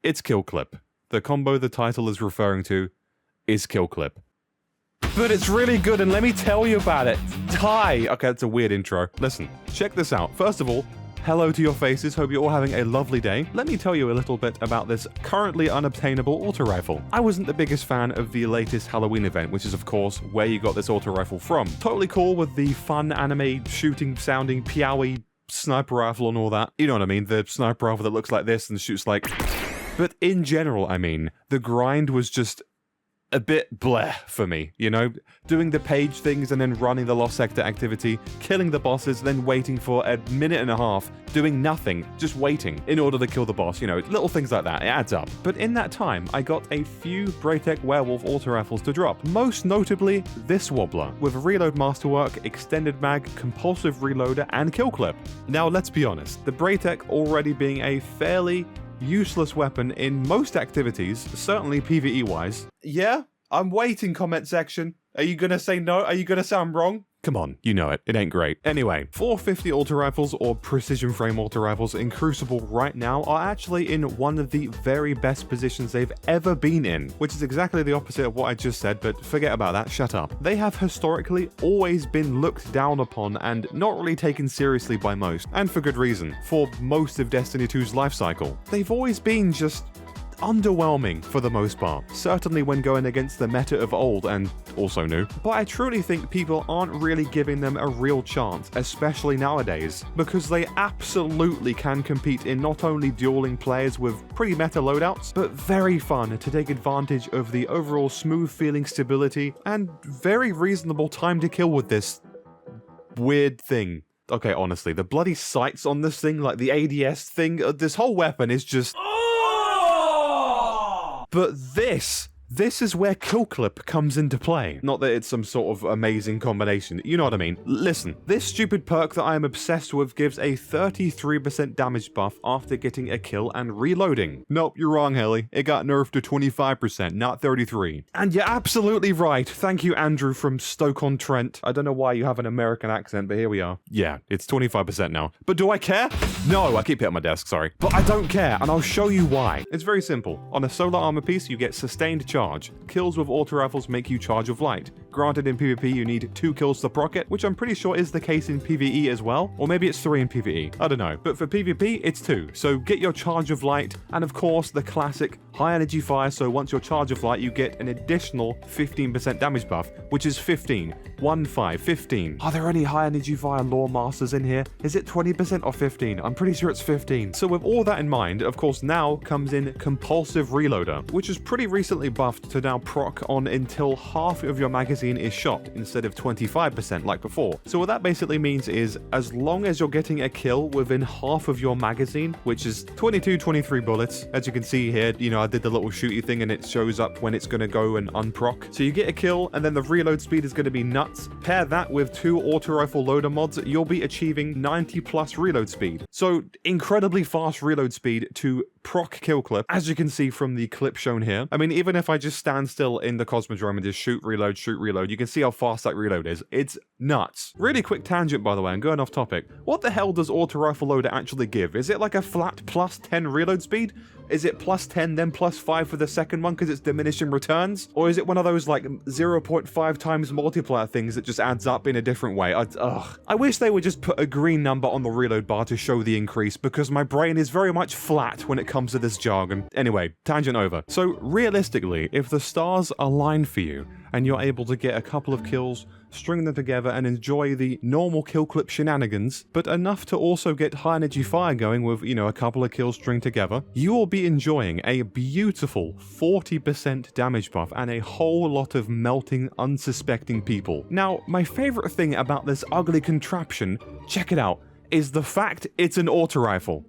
It's Kill Clip. The combo the title is referring to is Kill Clip. But it's really good, and let me tell you about it. Okay, that's a weird intro. Listen, check this out. First of all, hello to your faces, hope you're all having a lovely day. Let me tell you a little bit about this currently unobtainable auto rifle. I wasn't the biggest fan of the latest Halloween event, which is of course where you got this auto rifle from. Totally cool with the fun anime shooting sounding Piaui sniper rifle and all that. You know what I mean, the sniper rifle that looks like this and shoots like... But in general, I mean, the grind was just a bit bleh for me, you know? Doing the page things and then running the Lost Sector activity, killing the bosses, then waiting for a minute and a half, doing nothing, just waiting in order to kill the boss, you know, little things like that, it adds up. But in that time, I got a few Braytech Werewolf auto rifles to drop, most notably this wobbler, with reload masterwork, extended mag, compulsive reloader, and kill clip. Now let's be honest, the Braytech already being a fairly useless weapon in most activities, certainly PvE wise. Yeah, I'm waiting, comment section. Are you gonna say no? Are you gonna say I'm wrong? Come on, you know it. It ain't great. Anyway, 450 auto rifles or precision frame auto rifles in Crucible right now are actually in one of the very best positions they've ever been in, which is exactly the opposite of what I just said, but forget about that, shut up. They have historically always been looked down upon and not really taken seriously by most, and for good reason, for most of Destiny 2's life cycle. They've always been just underwhelming for the most part, certainly when going against the meta of old and also new. But I truly think people aren't really giving them a real chance, especially nowadays, because they absolutely can compete in not only dueling players with pretty meta loadouts, but very fun to take advantage of the overall smooth feeling stability and very reasonable time to kill with this weird thing. Okay, honestly, the bloody sights on this thing, like the ADS thing, this whole weapon is just... But this is where Kill Clip comes into play. Not that it's some sort of amazing combination, you know what I mean. Listen, this stupid perk that I am obsessed with gives a 33% damage buff after getting a kill and reloading. Nope, you're wrong, Heli. It got nerfed to 25%, not 33. And you're absolutely right. Thank you, Andrew from Stoke-on-Trent. I don't know why you have an American accent, but here we are. Yeah, it's 25% now. But do I care? No, I keep it on my desk, sorry. But I don't care, and I'll show you why. It's very simple. On a solar armor piece, you get sustained charge. Kills with auto rifles make you charge of light. Granted, in PvP you need 2 kills to proc it, which I'm pretty sure is the case in PvE as well, or maybe it's 3 in PvE, I don't know. But for PvP, it's 2, so get your charge of light, and of course the classic high energy fire, so once your charge of light you get an additional 15% damage buff, which is 15. 15. Are there any high energy fire lore masters in here? Is it 20% or 15? I'm pretty sure it's 15. So with all that in mind, of course now comes in Compulsive Reloader, which is pretty recently buffed to now proc on until half of your magazine is shot instead of 25% like before. So what that basically means is as long as you're getting a kill within half of your magazine, which is 23 bullets, as you can see here, you know, I did the little shooty thing and it shows up when it's going to go and unproc. So you get a kill and then the reload speed is going to be nuts. Pair that with 2 auto rifle loader mods, you'll be achieving 90 plus reload speed. So incredibly fast reload speed to proc kill clip, as you can see from the clip shown here. I mean, even if I just stand still in the Cosmodrome and just shoot, reload, you can see how fast that reload is. It's nuts. Really quick tangent, by the way, I'm going off topic. What the hell does auto rifle loader actually give? Is it like a flat plus 10 reload speed? Is it plus 10 then plus 5 for the second one because it's diminishing returns? Or is it one of those like 0.5 times multiplier things that just adds up in a different way? I wish they would just put a green number on the reload bar to show the increase, because my brain is very much flat when it comes to this jargon. Anyway, tangent over. So realistically, if the stars align for you and you're able to get a couple of kills, string them together and enjoy the normal kill clip shenanigans, but enough to also get high energy fire going with, you know, a couple of kills stringed together, you will be enjoying a beautiful 40% damage buff and a whole lot of melting unsuspecting people. Now, my favorite thing about this ugly contraption, check it out, is the fact it's an auto rifle.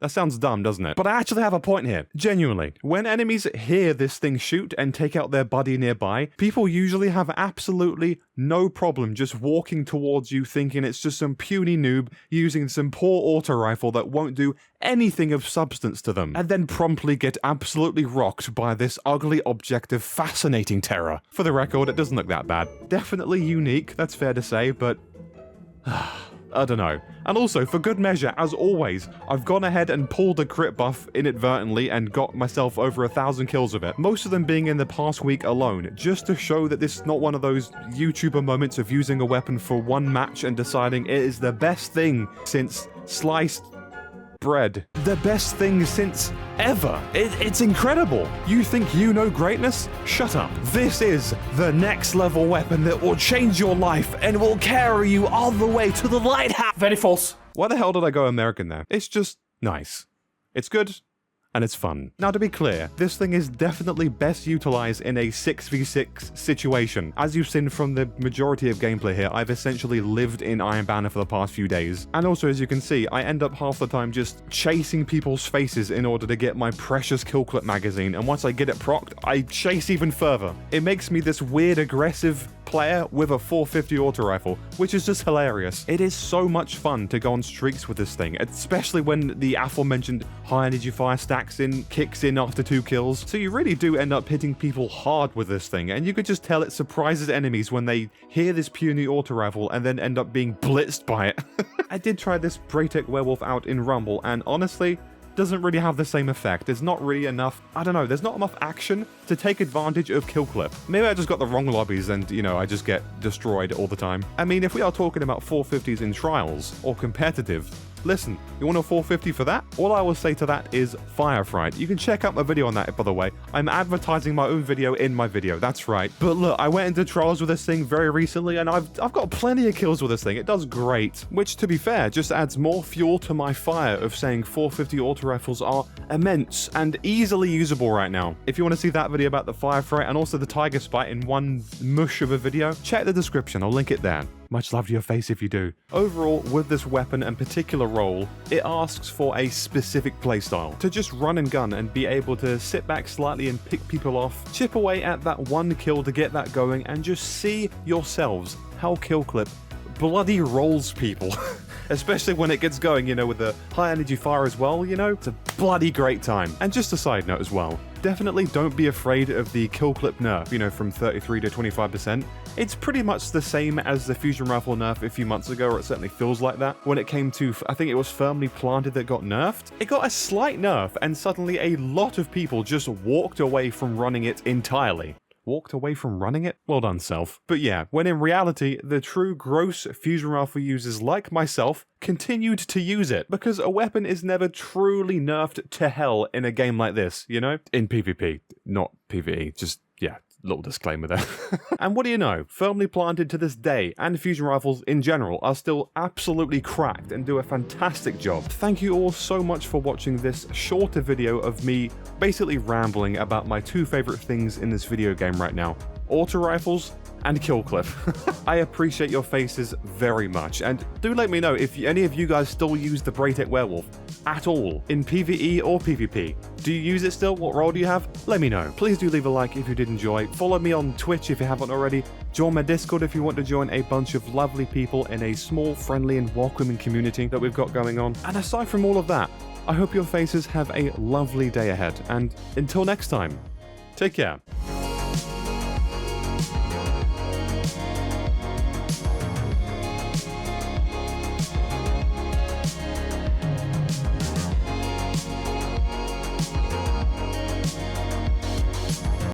That sounds dumb, doesn't it? But I actually have a point here. Genuinely. When enemies hear this thing shoot and take out their buddy nearby, people usually have absolutely no problem just walking towards you thinking it's just some puny noob using some poor auto rifle that won't do anything of substance to them, and then promptly get absolutely rocked by this ugly object of fascinating terror. For the record, it doesn't look that bad. Definitely unique, that's fair to say, but... I don't know. And also, for good measure, as always, I've gone ahead and pulled a crit buff inadvertently and got myself over 1,000 kills with it. Most of them being in the past week alone, just to show that this is not one of those YouTuber moments of using a weapon for one match and deciding it is the best thing since sliced bread. The best thing since ever. It's incredible. You think you know greatness? Shut up. This is the next level weapon that will change your life and will carry you all the way to the lighthouse. Very false. Why the hell did I go American there? It's just nice. It's good. And it's fun. Now, to be clear, this thing is definitely best utilized in a 6v6 situation. As you've seen from the majority of gameplay here, I've essentially lived in Iron Banner for the past few days. And also, as you can see, I end up half the time just chasing people's faces in order to get my precious kill clip magazine, and once I get it procced, I chase even further. It makes me this weird aggressive player with a 450 auto rifle, which is just hilarious. It is so much fun to go on streaks with this thing, especially when the aforementioned high energy fire kicks in after 2 kills. So you really do end up hitting people hard with this thing, and you could just tell it surprises enemies when they hear this puny auto rifle and then end up being blitzed by it. I did try this Braytech Werewolf out in Rumble, and honestly, doesn't really have the same effect. There's not really enough, I don't know, there's not enough action to take advantage of kill clip. Maybe I just got the wrong lobbies and, you know, I just get destroyed all the time. I mean, if we are talking about 450s in trials or competitive, listen, you want a 450 for that? All I will say to that is Firefright. You can check out my video on that, by the way. I'm advertising my own video in my video, that's right. But look, I went into trials with this thing very recently, and I've got plenty of kills with this thing. It does great, which, to be fair, just adds more fuel to my fire of saying 450 auto rifles are immense and easily usable right now. If you want to see that video about the Firefright and also the Tiger Spite in one mush of a video, check the description, I'll link it there. Much love to your face if you do. Overall, with this weapon and particular role, it asks for a specific playstyle. To just run and gun and be able to sit back slightly and pick people off, chip away at that one kill to get that going, and just see yourselves how kill clip bloody rolls people. Especially when it gets going, you know, with the high energy fire as well, you know? It's a bloody great time. And just a side note as well, definitely don't be afraid of the kill clip nerf, you know, from 33 to 25%. It's pretty much the same as the fusion rifle nerf a few months ago, or it certainly feels like that. When it came to, I think it was firmly planted that got nerfed. It got a slight nerf, and suddenly a lot of people just walked away from running it entirely. Walked away from running it? Well done, self. But yeah, when in reality, the true gross fusion rifle users like myself continued to use it, because a weapon is never truly nerfed to hell in a game like this, you know? In PvP, not PvE, just, yeah. Little disclaimer there. And what do you know? Firmly planted to this day, and fusion rifles in general are still absolutely cracked and do a fantastic job. Thank you all so much for watching this shorter video of me basically rambling about my 2 favorite things in this video game right now. Auto rifles and kill clip. I appreciate your faces very much, and do let me know if any of you guys still use the Braytech Werewolf at all in PvE or PvP. Do you use it still? What role do you have? Let me know. Please do leave a like if you did enjoy. Follow me on Twitch if you haven't already. Join my Discord if you want to join a bunch of lovely people in a small, friendly and welcoming community that we've got going on. And aside from all of that, I hope your faces have a lovely day ahead, and until next time, take care.